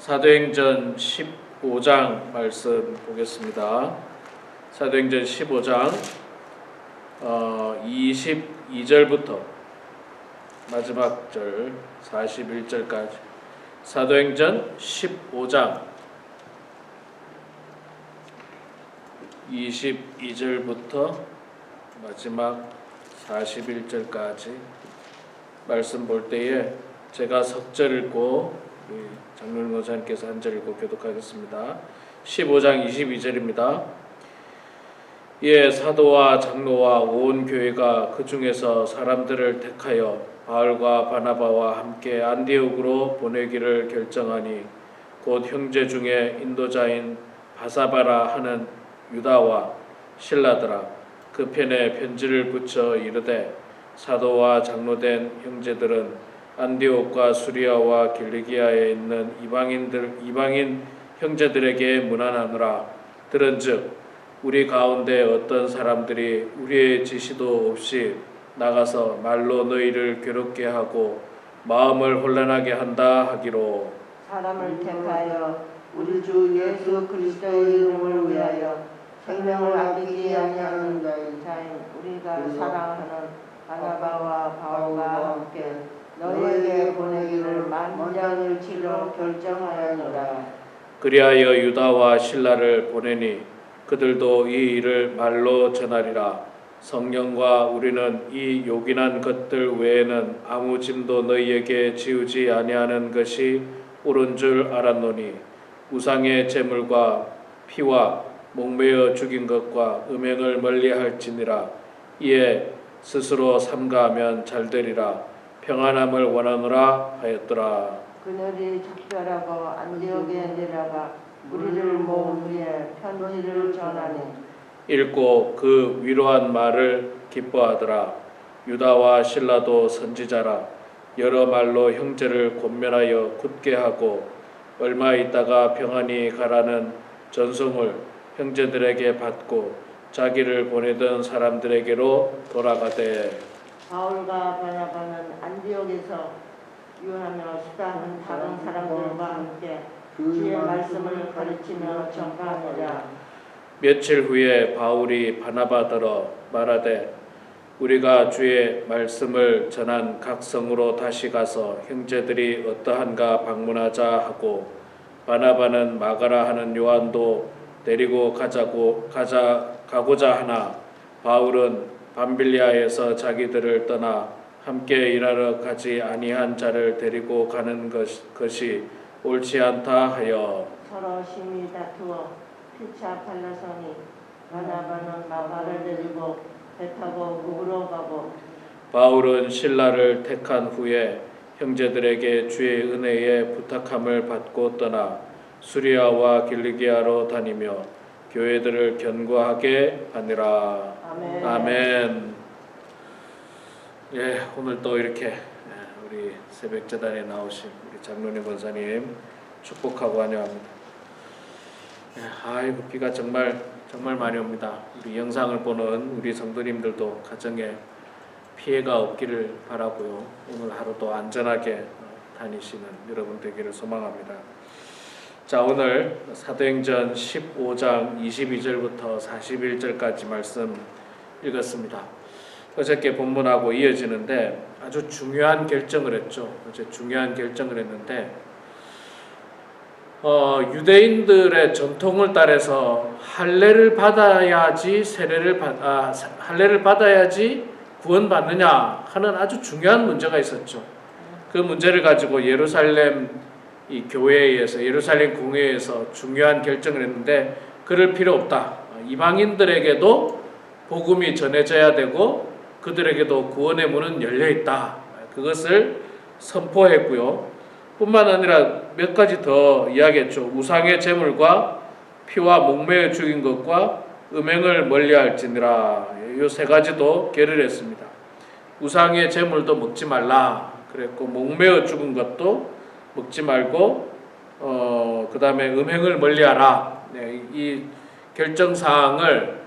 사도행전 15장 말씀 보겠습니다. 사도행전 15장 22절부터 마지막 절 41절까지 사도행전 15장 22절부터 마지막 41절까지 말씀 볼 때에 제가 석절 읽고 우리 장로님 원사님께서 한 절 읽고 교독하겠습니다. 15장 22절입니다. 이에 사도와 장로와 온 교회가 그 중에서 사람들을 택하여 바울과 바나바와 함께 안디옥으로 보내기를 결정하니 곧 형제 중에 인도자인 바사바라 하는 유다와 실라더라 그 편에 편지를 붙여 이르되 사도와 장로된 형제들은 안디옥과 수리아와 길리기아에 있는 이방인 형제들에게 문안하노라. 들은즉 우리 가운데 어떤 사람들이 우리의 지시도 없이 나가서 말로 너희를 괴롭게 하고 마음을 혼란하게 한다 하기로 사람을 택하여 우리 주 예수 그리스도의 이름을 위하여 생명을 아끼지 아니하는 자인 우리가 사랑하는 바나바와 바울과 함께 너희에게 보내기를 만장일치로 결정하였노라. 그리하여 유다와 실라를 보내니 그들도 이 일을 말로 전하리라. 성령과 우리는 이 요긴한 것들 외에는 아무 짐도 너희에게 지우지 아니하는 것이 옳은 줄 알았노니 우상의 제물과 피와 목매어 죽인 것과 음행을 멀리할지니라. 이에 스스로 삼가하면 잘되리라. 평안함을 원하노라 하였더라. 그들이 작별하고 안디옥에 내려가 우리를 모은 후에 편지를 전하니 읽고 그 위로한 말을 기뻐하더라. 유다와 실라도 선지자라. 여러 말로 형제를 권면하여 굳게 하고 얼마 있다가 평안히 가라는 전송을 형제들에게 받고 자기를 보내던 사람들에게로 돌아가되 바울과 바나바는 안디옥에서 유하며 수다하는 다른 사람들과 함께 주의 말씀을 가르치며 전파하니라. 며칠 후에 바울이 바나바더러 말하되 우리가 주의 말씀을 전한 각 성으로 다시 가서 형제들이 어떠한가 방문하자 하고 바나바는 마가라 하는 요한도 데리고 가고자 하나 바울은 밤빌리아에서 자기들을 떠나 함께 일하러 가지 아니한 자를 데리고 가는 것이 옳지 않다 하여 서로 심히 다투어 피차 팔라서니 바나바는 마가를 데리고 배 타고 북으로 가고 바울은 신라를 택한 후에 형제들에게 주의 은혜에 부탁함을 받고 떠나 수리아와 길리기아로 다니며 교회들을 견고하게 하니라. 아멘. 아멘. 예, 오늘 또 이렇게 우리 새벽 제단에 나오신 우리 장로님 권사님 축복하고 환영합니다. 예, 아이고 비가 정말 많이 옵니다. 우리 영상을 보는 우리 성도님들도 가정에 피해가 없기를 바라고요. 오늘 하루도 안전하게 다니시는 여러분 되기를 소망합니다. 자, 오늘 사도행전 15장 22절부터 41절까지 말씀 읽었습니다. 어저께 본문하고 이어지는데 아주 중요한 결정을 했죠. 어제 중요한 결정을 했는데 유대인들의 전통을 따라서 할례를 받아야지 할례를 받아야지 구원받느냐 하는 아주 중요한 문제가 있었죠. 그 문제를 가지고 예루살렘 이 교회에서 예루살렘 공회에서 중요한 결정을 했는데 그럴 필요 없다. 이방인들에게도 복음이 전해져야 되고 그들에게도 구원의 문은 열려 있다. 그것을 선포했고요. 뿐만 아니라 몇 가지 더 이야기했죠. 우상의 제물과 피와 목매어 죽인 것과 음행을 멀리할지니라. 이 세 가지도 결의했습니다. 우상의 제물도 먹지 말라 그랬고 목매어 죽은 것도 먹지 말고 그 다음에 음행을 멀리하라. 네, 이 결정사항을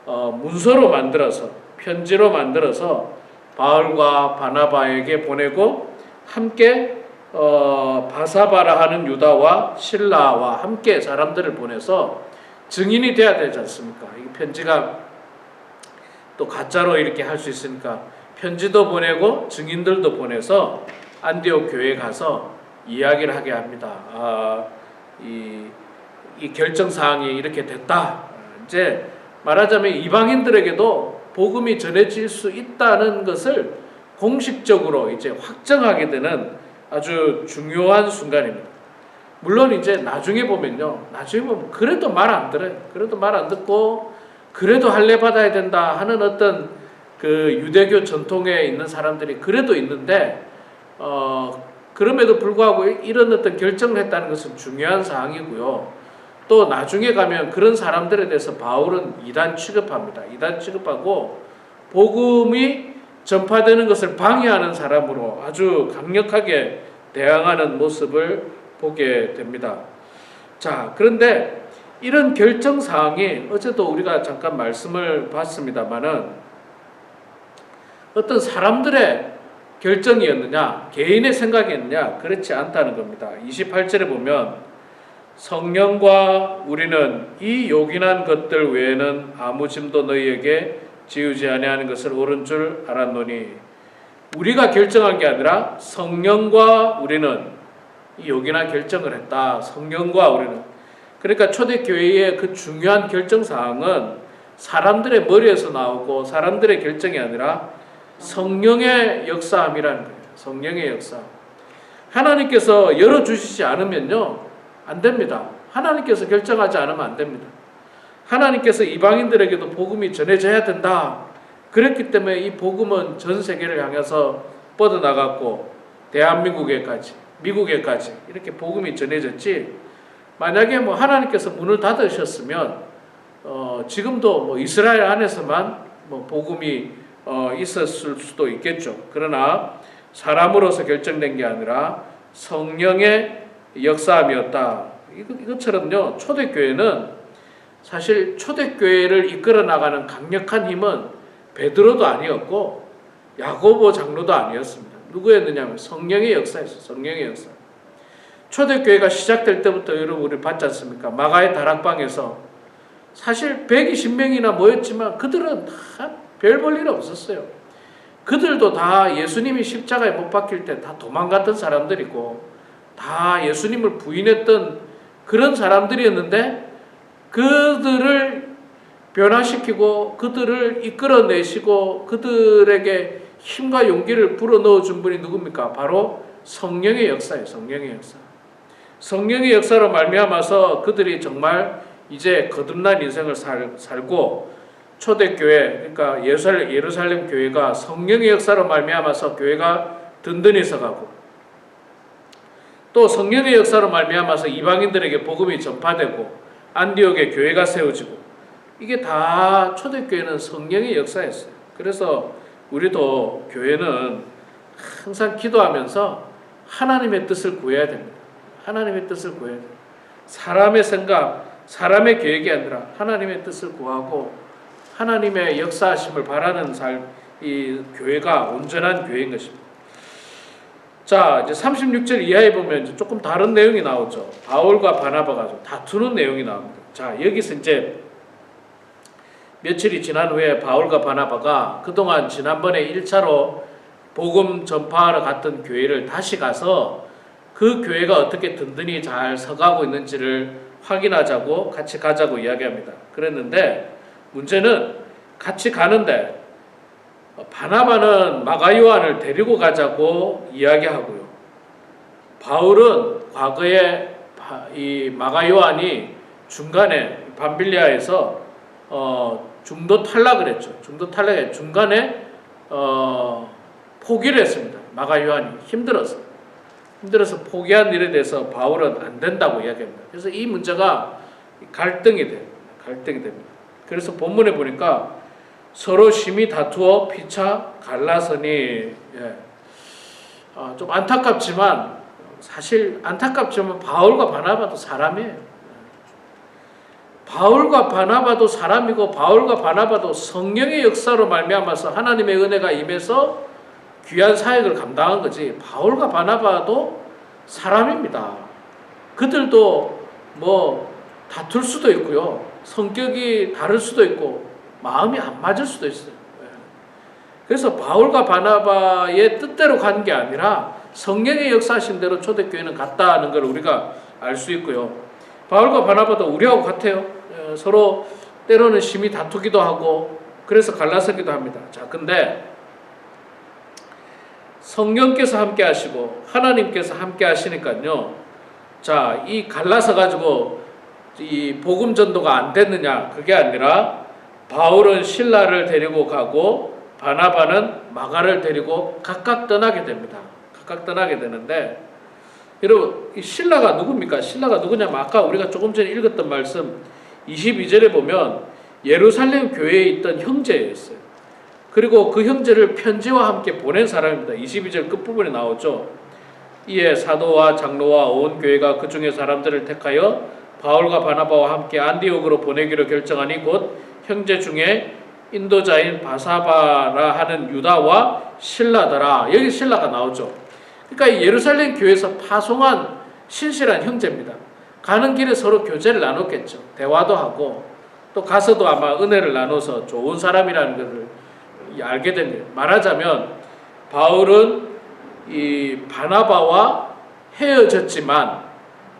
문서로 만들어서 편지로 만들어서 바울과 바나바에게 보내고 함께 바사바라 하는 유다와 실라와 함께 사람들을 보내서 증인이 돼야 되지 않습니까? 이 편지가 또 가짜로 이렇게 할 수 있으니까 편지도 보내고 증인들도 보내서 안디옥 교회에 가서 이야기를 하게 합니다. 이 결정 사항이 이렇게 됐다. 이제 말하자면 이방인들에게도 복음이 전해질 수 있다는 것을 공식적으로 이제 확정하게 되는 아주 중요한 순간입니다. 물론 이제 나중에 보면 그래도 말 안 들어요. 그래도 말 안 듣고 그래도 할례 받아야 된다 하는 어떤 그 유대교 전통에 있는 사람들이 그래도 있는데 그럼에도 불구하고 이런 어떤 결정을 했다는 것은 중요한 사항이고요. 또 나중에 가면 그런 사람들에 대해서 바울은 이단 취급합니다. 이단 취급하고 복음이 전파되는 것을 방해하는 사람으로 아주 강력하게 대항하는 모습을 보게 됩니다. 자, 그런데 이런 결정 사항이 어제도 우리가 잠깐 말씀을 봤습니다만은 어떤 사람들의 결정이었느냐, 개인의 생각이었느냐, 그렇지 않다는 겁니다. 28절에 보면 성령과 우리는 이 요긴한 것들 외에는 아무 짐도 너희에게 지우지 아니하는 것을 옳은 줄 알았노니, 우리가 결정한 게 아니라 성령과 우리는 이 요긴한 결정을 했다. 성령과 우리는. 그러니까 초대교회의 그 중요한 결정사항은 사람들의 머리에서 나오고 사람들의 결정이 아니라 성령의 역사함이라는 거예요. 성령의 역사. 하나님께서 열어주시지 않으면요, 안 됩니다. 하나님께서 결정하지 않으면 안 됩니다. 하나님께서 이방인들에게도 복음이 전해져야 된다. 그랬기 때문에 이 복음은 전 세계를 향해서 뻗어나갔고 대한민국에까지, 미국에까지 이렇게 복음이 전해졌지, 만약에 뭐 하나님께서 문을 닫으셨으면 지금도 뭐 이스라엘 안에서만 뭐 복음이 있었을 수도 있겠죠. 그러나 사람으로서 결정된 게 아니라 성령의 역사함이었다. 이것처럼요, 초대교회는 사실 초대교회를 이끌어 나가는 강력한 힘은 베드로도 아니었고 야고보 장로도 아니었습니다. 누구였느냐면 성령의 역사였어요. 성령의 역사. 초대교회가 시작될 때부터 여러분 우리 봤지 않습니까? 마가의 다락방에서 사실 120명이나 모였지만 그들은 다 별 볼 일 없었어요. 그들도 다 예수님이 십자가에 못 박힐 때 다 도망갔던 사람들이고 다 예수님을 부인했던 그런 사람들이었는데, 그들을 변화시키고 그들을 이끌어내시고 그들에게 힘과 용기를 불어넣어 준 분이 누굽니까? 바로 성령의 역사예요. 성령의 역사. 성령의 역사로 말미암아서 그들이 정말 이제 거듭난 인생을 살고 초대교회, 그러니까 예루살렘 교회가 성령의 역사로 말미암아서 교회가 든든히 서가고, 또 성령의 역사로 말미암아서 이방인들에게 복음이 전파되고 안디옥에 교회가 세워지고, 이게 다 초대교회는 성령의 역사였어요. 그래서 우리도 교회는 항상 기도하면서 하나님의 뜻을 구해야 됩니다. 하나님의 뜻을 구해야 돼요. 사람의 생각, 사람의 계획이 아니라 하나님의 뜻을 구하고 하나님의 역사하심을 바라는 이 교회가 온전한 교회인 것입니다. 자, 이제 36절 이하에 보면 이제 조금 다른 내용이 나오죠. 바울과 바나바가 좀 다투는 내용이 나옵니다. 자, 여기서 이제 며칠이 지난 후에 바울과 바나바가 그동안 지난번에 1차로 복음 전파하러 갔던 교회를 다시 가서 그 교회가 어떻게 든든히 잘 서가고 있는지를 확인하자고 같이 가자고 이야기합니다. 그랬는데 문제는 같이 가는데 바나바는 마가 요한을 데리고 가자고 이야기하고요. 바울은 과거에 이 마가 요한이 중간에 밤빌리아에서 중도 탈락을 했죠. 중도 탈락에 중간에 포기를 했습니다. 마가 요한이 힘들어서 포기한 일에 대해서 바울은 안 된다고 이야기합니다. 그래서 이 문제가 갈등이 됩니다. 그래서 본문에 보니까 서로 심히 다투어 피차 갈라서니, 좀 안타깝지만, 사실 안타깝지만 바울과 바나바도 사람이에요. 바울과 바나바도 사람이고 바울과 바나바도 성령의 역사로 말미암아서 하나님의 은혜가 임해서 귀한 사역을 감당한 거지, 바울과 바나바도 사람입니다. 그들도 뭐 다툴 수도 있고요. 성격이 다를 수도 있고 마음이 안 맞을 수도 있어요. 그래서 바울과 바나바의 뜻대로 간 게 아니라 성령의 역사하신 대로 초대교회는 갔다는 걸 우리가 알 수 있고요. 바울과 바나바도 우리하고 같아요. 서로 때로는 심히 다투기도 하고 그래서 갈라서기도 합니다. 자, 근데 성령께서 함께 하시고 하나님께서 함께 하시니까요. 자, 이 갈라서 가지고 이 복음 전도가 안 됐느냐? 그게 아니라 바울은 실라를 데리고 가고 바나바는 마가를 데리고 각각 떠나게 됩니다. 각각 떠나게 되는데 여러분, 이 실라가 누굽니까? 실라가 누구냐면 아까 우리가 조금 전에 읽었던 말씀 22절에 보면 예루살렘 교회에 있던 형제였어요. 그리고 그 형제를 편지와 함께 보낸 사람입니다. 22절 끝부분에 나오죠. 이에 사도와 장로와 온 교회가 그 중에 사람들을 택하여 바울과 바나바와 함께 안디옥으로 보내기로 결정하니 곧 형제 중에 인도자인 바사바라 하는 유다와 실라더라. 여기 실라가 나오죠. 그러니까 이 예루살렘 교회에서 파송한 신실한 형제입니다. 가는 길에 서로 교제를 나눴겠죠. 대화도 하고 또 가서도 아마 은혜를 나눠서 좋은 사람이라는 것을 알게 된 거예요. 말하자면 바울은 이 바나바와 헤어졌지만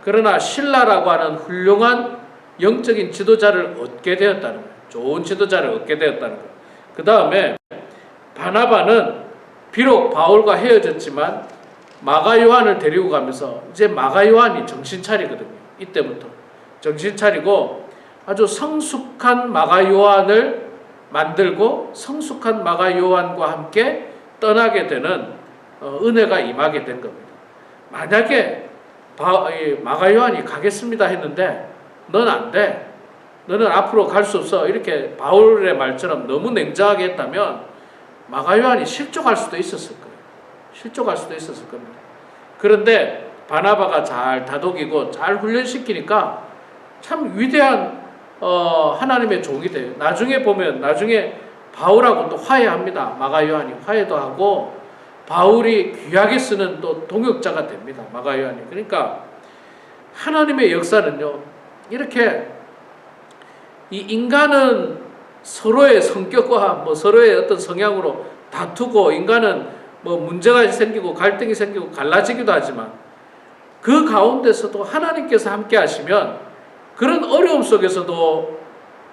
그러나 실라라고 하는 훌륭한 영적인 지도자를 얻게 되었다는 거예요. 좋은 지도자를 얻게 되었다는 거예요. 그 다음에 바나바는 비록 바울과 헤어졌지만 마가 요한을 데리고 가면서 이제 마가 요한이 정신 차리거든요. 이때부터 정신 차리고 아주 성숙한 마가 요한을 만들고 성숙한 마가 요한과 함께 떠나게 되는 은혜가 임하게 된 겁니다. 만약에 마가 요한이 가겠습니다 했는데 넌 안 돼. 너는 앞으로 갈 수 없어. 이렇게 바울의 말처럼 너무 냉정하게 했다면 마가 요한이 실족할 수도 있었을 거예요. 실족할 수도 있었을 겁니다. 그런데 바나바가 잘 다독이고 잘 훈련시키니까 참 위대한 하나님의 종이 돼요. 나중에 보면 나중에 바울하고 또 화해합니다. 마가 요한이 화해도 하고 바울이 귀하게 쓰는 또 동역자가 됩니다. 마가 요한이. 그러니까 하나님의 역사는요. 이렇게 이 인간은 서로의 성격과 뭐 서로의 어떤 성향으로 다투고 인간은 뭐 문제가 생기고 갈등이 생기고 갈라지기도 하지만 그 가운데서도 하나님께서 함께 하시면 그런 어려움 속에서도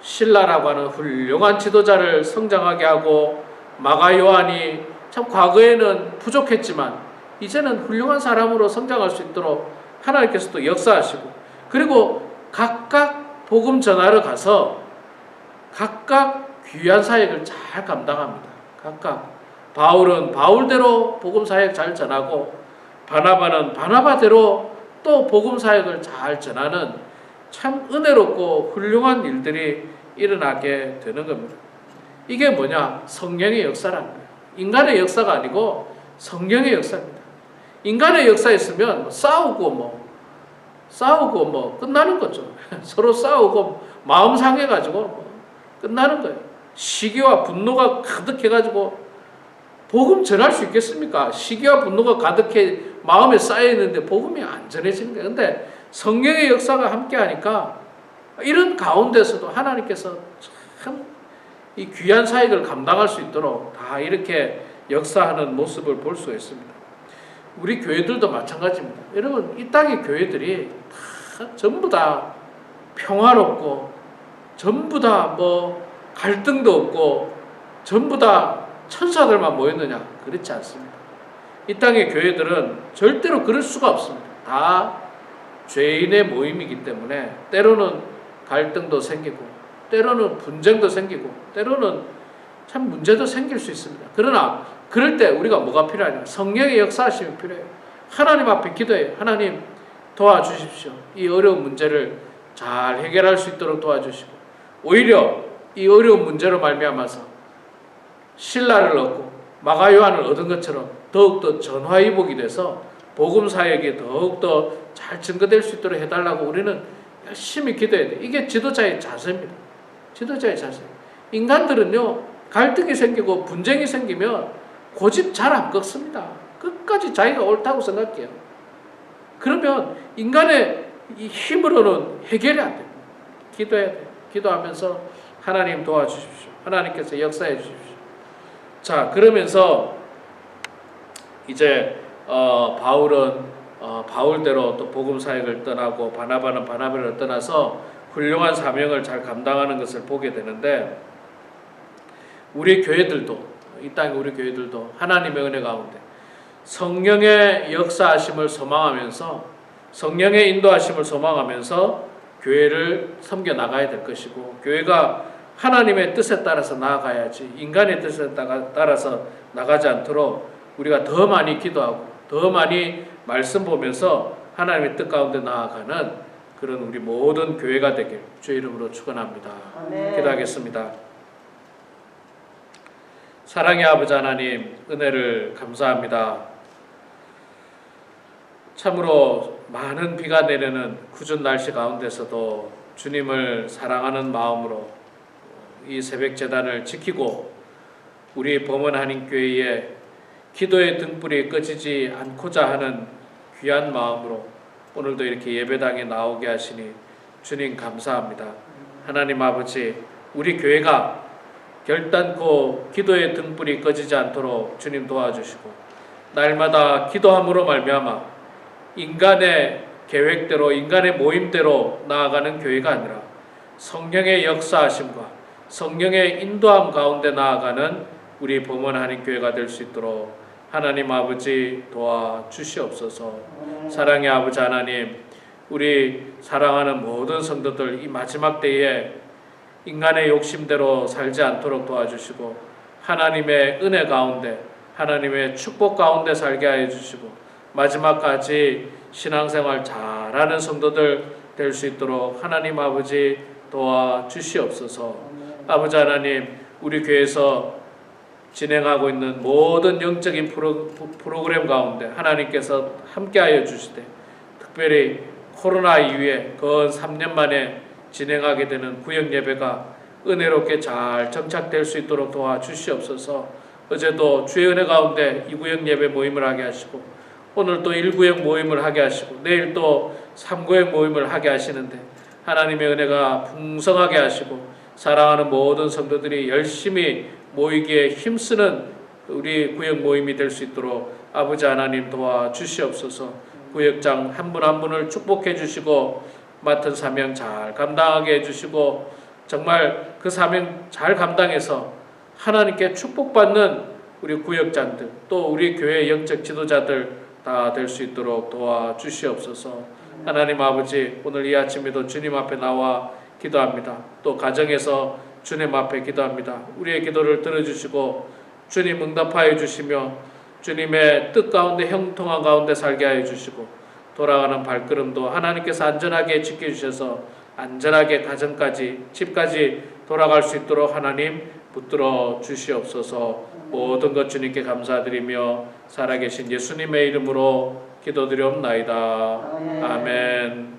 실라라고 하는 훌륭한 지도자를 성장하게 하고 마가 요한이 참 과거에는 부족했지만 이제는 훌륭한 사람으로 성장할 수 있도록 하나님께서 또 역사하시고 그리고 각각 복음 전하러 가서 각각 귀한 사역을 잘 감당합니다. 각각 바울은 바울대로 복음 사역 잘 전하고 바나바는 바나바대로 또 복음 사역을 잘 전하는 참 은혜롭고 훌륭한 일들이 일어나게 되는 겁니다. 이게 뭐냐? 성령의 역사라는 거예요. 인간의 역사가 아니고 성령의 역사입니다. 인간의 역사에 있으면 싸우고 뭐 끝나는 거죠. 서로 싸우고 마음 상해가지고 뭐 끝나는 거예요. 시기와 분노가 가득해가지고 복음 전할 수 있겠습니까? 시기와 분노가 가득해 마음에 쌓여 있는데 복음이 안 전해지는 거예요. 근데 성령의 역사가 함께하니까 이런 가운데서도 하나님께서 참 이 귀한 사역을 감당할 수 있도록 다 이렇게 역사하는 모습을 볼 수가 있습니다. 우리 교회들도 마찬가지입니다. 여러분 이 땅의 교회들이 다 전부 다 평화롭고 전부 다 뭐 갈등도 없고 전부 다 천사들만 모였느냐? 그렇지 않습니다. 이 땅의 교회들은 절대로 그럴 수가 없습니다. 다 죄인의 모임이기 때문에 때로는 갈등도 생기고 때로는 분쟁도 생기고 때로는 참 문제도 생길 수 있습니다. 그러나 그럴 때 우리가 뭐가 필요하냐? 성령의 역사하심이 필요해요. 하나님 앞에 기도해요. 하나님 도와주십시오. 이 어려운 문제를 잘 해결할 수 있도록 도와주시고 오히려 이 어려운 문제로 말미암아서 신라를 얻고 마가 요한을 얻은 것처럼 더욱더 전화위복이 돼서 복음 사역에 더욱더 잘 증거될 수 있도록 해달라고 우리는 열심히 기도해야 돼요. 이게 지도자의 자세입니다. 지도자의 자세. 인간들은요 갈등이 생기고 분쟁이 생기면 고집 잘 안 꺾습니다. 끝까지 자기가 옳다고 생각해요. 그러면 인간의 이 힘으로는 해결이 안 됩니다. 기도해야 돼요. 기도하면서 하나님 도와주십시오. 하나님께서 역사해 주십시오. 자, 그러면서 이제 바울은 바울대로 또 복음 사역을 떠나고 바나바는 바나바를 떠나서 훌륭한 사명을 잘 감당하는 것을 보게 되는데, 우리 교회들도, 이 땅의 우리 교회들도 하나님의 은혜 가운데 성령의 역사하심을 소망하면서, 성령의 인도하심을 소망하면서 교회를 섬겨 나가야 될 것이고, 교회가 하나님의 뜻에 따라서 나아가야지 인간의 뜻에 따라서 나가지 않도록 우리가 더 많이 기도하고 더 많이 말씀 보면서 하나님의 뜻 가운데 나아가는 그런 우리 모든 교회가 되길 주의 이름으로 축원합니다. 아멘. 기도하겠습니다. 사랑의 아버지 하나님, 은혜를 감사합니다. 참으로 많은 비가 내리는 궂은 날씨 가운데서도 주님을 사랑하는 마음으로 이 새벽 제단을 지키고 우리 범원 한인교회의 기도의 등불이 꺼지지 않고자 하는 귀한 마음으로 오늘도 이렇게 예배당에 나오게 하시니 주님 감사합니다. 하나님 아버지, 우리 교회가 결단코 기도의 등불이 꺼지지 않도록 주님 도와주시고, 날마다 기도함으로 말미암아 인간의 계획대로, 인간의 모임대로 나아가는 교회가 아니라 성령의 역사하심과 성령의 인도함 가운데 나아가는 우리 범원 한인교회가 될 수 있도록 하나님 아버지 도와주시옵소서. 사랑의 아버지 하나님, 우리 사랑하는 모든 성도들 이 마지막 때에 인간의 욕심대로 살지 않도록 도와주시고, 하나님의 은혜 가운데, 하나님의 축복 가운데 살게 하여 주시고, 마지막까지 신앙생활 잘하는 성도들 될 수 있도록 하나님 아버지 도와주시옵소서. 아버지 하나님, 우리 교회에서 진행하고 있는 모든 영적인 프로그램 가운데 하나님께서 함께하여 주시되, 특별히 코로나 이후에 건 3년 만에 진행하게 되는 구역 예배가 은혜롭게 잘 정착될 수 있도록 도와주시옵소서. 어제도 주의 은혜 가운데 2구역 예배 모임을 하게 하시고, 오늘 또 1구역 모임을 하게 하시고, 내일 또 3구역 모임을 하게 하시는데 하나님의 은혜가 풍성하게 하시고, 사랑하는 모든 성도들이 열심히 모이기에 힘쓰는 우리 구역 모임이 될 수 있도록 아버지 하나님 도와주시옵소서. 구역장 한 분 한 분을 축복해 주시고 맡은 사명 잘 감당하게 해주시고, 정말 그 사명 잘 감당해서 하나님께 축복받는 우리 구역장들, 또 우리 교회 영적 지도자들 다 될 수 있도록 도와주시옵소서. 하나님 아버지, 오늘 이 아침에도 주님 앞에 나와 기도합니다. 또 가정에서 주님 앞에 기도합니다. 우리의 기도를 들어주시고 주님 응답하여 주시며 주님의 뜻 가운데 형통한 가운데 살게 하여 주시고, 돌아가는 발걸음도 하나님께서 안전하게 지켜주셔서 안전하게 가정까지 집까지 돌아갈 수 있도록 하나님 붙들어 주시옵소서. 모든 것 주님께 감사드리며 살아계신 예수님의 이름으로 기도드리옵나이다. 아멘.